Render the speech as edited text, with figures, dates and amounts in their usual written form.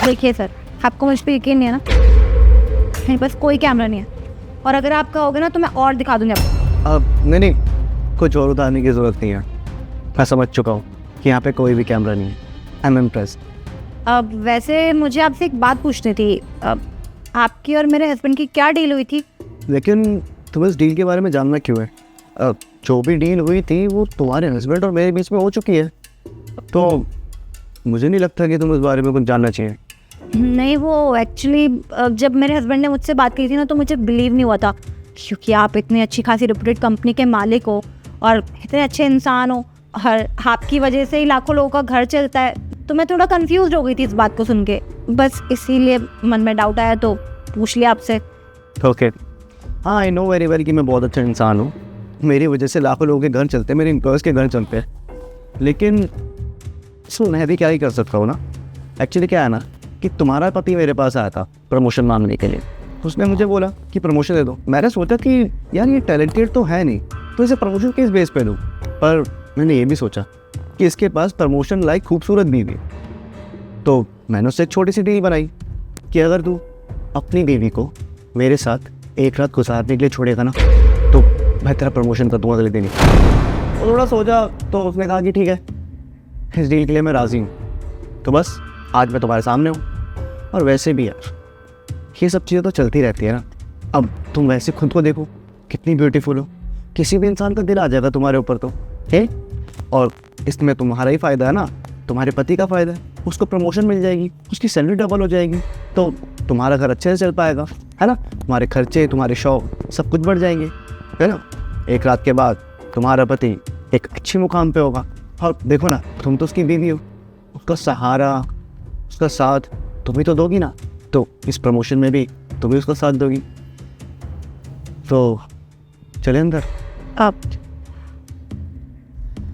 देखिए सर, आपको मुझ पर यकीन नहीं है ना, मेरे पास कोई कैमरा नहीं है, और अगर आप कहोगे ना तो मैं और दिखा दूँगी आपको। अब नहीं, कुछ और उतारने की ज़रूरत नहीं है। मैं समझ चुका हूँ कि यहाँ पे कोई भी कैमरा नहीं है। I am impressed. अब वैसे मुझे आपसे एक बात पूछनी थी। आपकी और मेरे हस्बैंड की क्या डील हुई थी? लेकिन तुम्हें इस डील के बारे में जानना क्यों है? जो भी डील हुई थी वो तुम्हारे हस्बैंड और मेरे बीच में हो चुकी है, तो मुझे नहीं लगता कि तुम इस बारे में कुछ जानना चाहिए। नहीं, वो एक्चुअली जब मेरे हस्बैंड ने मुझसे बात की थी ना तो मुझे बिलीव नहीं हुआ था, क्योंकि आप इतनी अच्छी खासी रेप्यूटेड कंपनी के मालिक हो और इतने अच्छे इंसान हो, और आपकी वजह से ही लाखों लोगों का घर चलता है। तो मैं थोड़ा कंफ्यूज हो गई थी इस बात को सुन के, बस इसीलिए मन में डाउट आया तो पूछ लिया आपसे। ओके, हाँ, आई नो वेरी वेल कि मैं बहुत अच्छा इंसान हूँ। मेरी वजह से लाखों लोगों के घर चलते हैं, मेरे एम्प्लॉयज़ के घर चलते हैं, लेकिन इसमें मैं भी क्या ही कर सकता हूँ ना। एक्चुअली क्या है ना कि तुम्हारा पति मेरे पास आया था प्रमोशन मांगने के लिए। उसने मुझे बोला कि प्रमोशन दे दो। मैंने सोचा कि यार ये टैलेंटेड तो है नहीं, तो इसे प्रमोशन किस बेस पे दूँ। पर मैंने ये भी सोचा कि इसके पास प्रमोशन लाइक खूबसूरत बीवी है, तो मैंने उससे एक छोटी सी डील बनाई कि अगर तू अपनी बीवी को मेरे साथ एक रात गुजारने के लिए छोड़ेगा ना तो मैं तेरा प्रमोशन कर दूँगा अगले दिन ही। और थोड़ा सोचा तो उसने कहा कि ठीक है, इस डील के लिए मैं राज़ी हूँ। तो बस आज मैं तुम्हारे सामने हूँ। और वैसे भी यार ये सब चीज़ें तो चलती रहती है ना। अब तुम वैसे खुद को देखो कितनी ब्यूटीफुल हो, किसी भी इंसान का दिल आ जाएगा तुम्हारे ऊपर तो है। और इसमें तुम्हारा ही फ़ायदा है ना, तुम्हारे पति का फ़ायदा है। उसको प्रमोशन मिल जाएगी, उसकी सैलरी डबल हो जाएगी, तो तुम्हारा घर अच्छे से चल पाएगा, है ना। तुम्हारे खर्चे, तुम्हारे शौक सब कुछ बढ़ जाएंगे, है ना। एक रात के बाद तुम्हारा पति एक अच्छे मुकाम पे होगा। और देखो ना, तुम तो उसकी बीवी हो, उसका सहारा, उसका साथ तुम ही तो दोगी ना। तो इस प्रमोशन में भी तुम ही उसका साथ दोगी। तो चले अंदर। अब